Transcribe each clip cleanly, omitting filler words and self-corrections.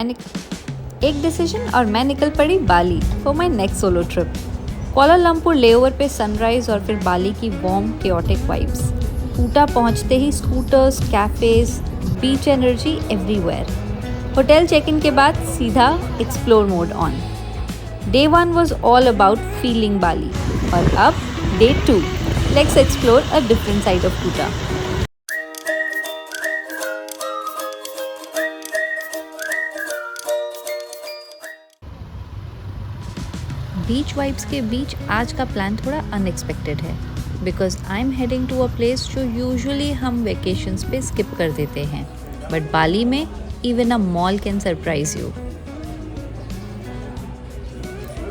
एक डिसीजन और मैं निकल पड़ी Bali for my next solo trip. Kuala Lumpur layover पे सनराइज और फिर बाली की वार्म केओटिक वाइब्स। कूटा पहुंचते ही scooters, cafes, beach energy everywhere. Hotel check in के बाद सीधा explore mode on. Day 1 was all about feeling Bali और अब day 2, let's explore a different side of Kuta। Beach vibes के बीच आज का प्लान थोड़ा अनएक्सपेक्टेड है because I am heading to a place जो यूजुअली हम वेकेशंस पे स्किप कर देते हैं, बट बाली में even a mall can surprise you.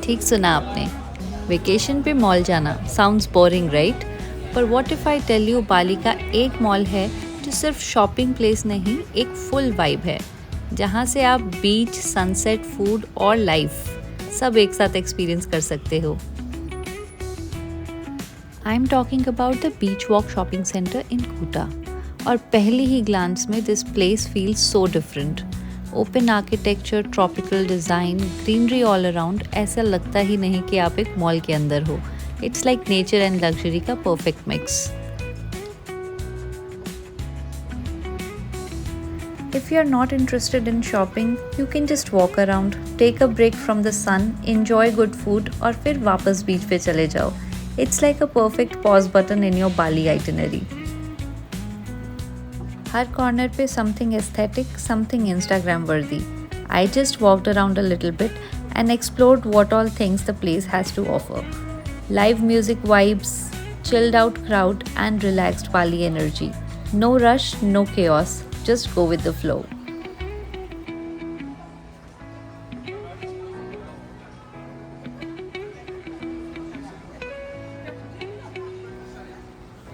ठीक सुना आपने, वेकेशन पे मॉल जाना साउंड्स बोरिंग राइट? पर what if I tell you Bali का एक मॉल है जो सिर्फ शॉपिंग प्लेस नहीं, एक फुल वाइब है जहाँ से आप बीच, सनसेट, फूड और लाइफ सब एक साथ एक्सपीरियंस कर सकते हो। I am talking about the beach walk shopping centre in Kuta और पहली ही ग्लांस में this place feels so different. Open architecture, tropical design, greenery all around, ऐसा लगता ही नहीं कि आप एक मॉल के अंदर हो। It's like nature and luxury का perfect mix. If you're not interested in shopping, you can just walk around, take a break from the sun, enjoy good food और फिर वापस बीच पे चले जाओ। It's like a perfect pause button in your Bali itinerary। Her corner पे something aesthetic, something Instagram worthy। I just walked around a little bit and explored what all things the place has to offer। Live music vibes, chilled out crowd and relaxed Bali energy। No rush, no chaos। Just go with the flow।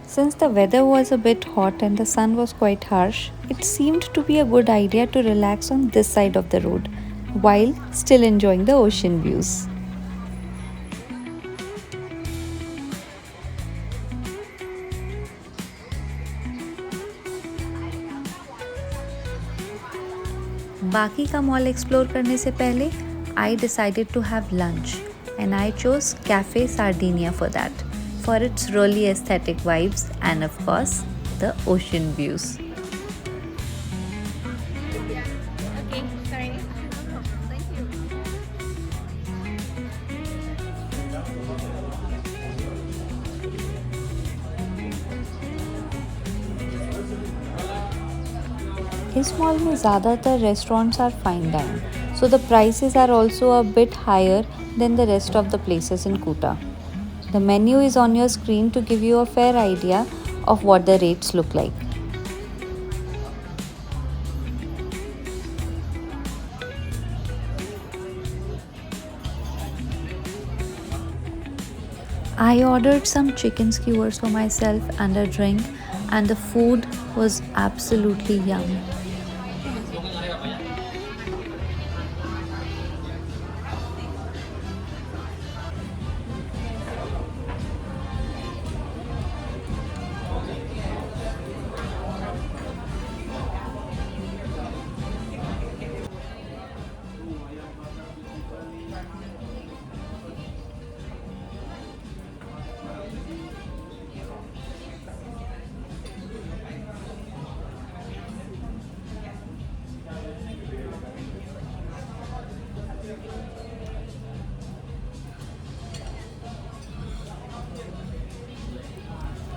Since the weather was a bit hot and the sun was quite harsh, it seemed to be a good idea to relax on this side of the road while still enjoying the ocean views। बाकी का mall explore करने से पहले I decided to have lunch and I chose cafe Sardinia for that, for its really aesthetic vibes and of course the ocean views. इस mall में ज़्यादातर restaurants are fine dine, so the prices are also a bit higher than the rest of the places in Kuta. The menu is on your screen to give you a fair idea of what the rates look like. I ordered some chicken skewers for myself and a drink, and the food was absolutely yum।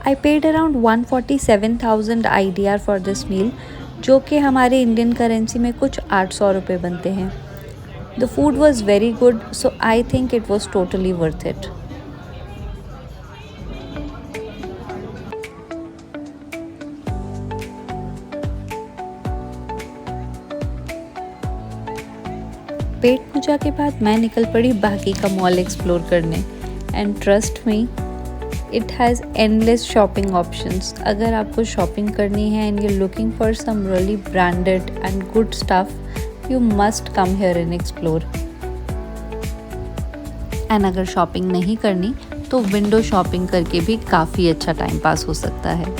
I paid around 147,000 IDR for this meal, जो कि हमारे Indian currency में कुछ 800 रुपये बनते हैं। The food was very good, so I think it was totally worth it। पेट पूजा के बाद मैं निकल पड़ी बाकी का मॉल एक्सप्लोर करने and trust me, it has endless shopping options. अगर आपको शॉपिंग करनी है and you looking for some really branded and good stuff, you must come here and explore. And अगर शॉपिंग नहीं करनी तो विंडो शॉपिंग करके भी काफ़ी अच्छा टाइम पास हो सकता है।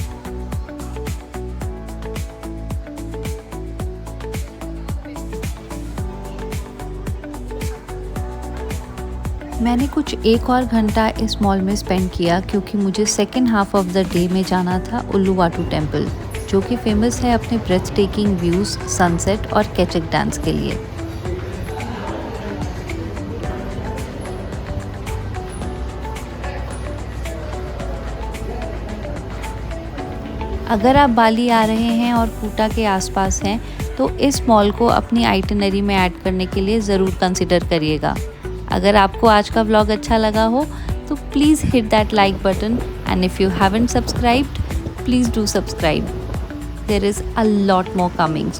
मैंने कुछ एक और घंटा इस मॉल में स्पेंड किया क्योंकि मुझे second half of the day में जाना था उल्लुवाटू टेम्पल, जो कि फेमस है अपने ब्रेथ टेकिंग व्यूज़, सनसेट और कैचक डांस के लिए। अगर आप बाली आ रहे हैं और कूटा के आसपास हैं तो इस मॉल को अपनी आइटिनरी में ऐड करने के लिए ज़रूर कंसिडर करिएगा। अगर आपको आज का व्लॉग अच्छा लगा हो तो please hit that like button and if you haven't subscribed please do subscribe. There is a lot more coming.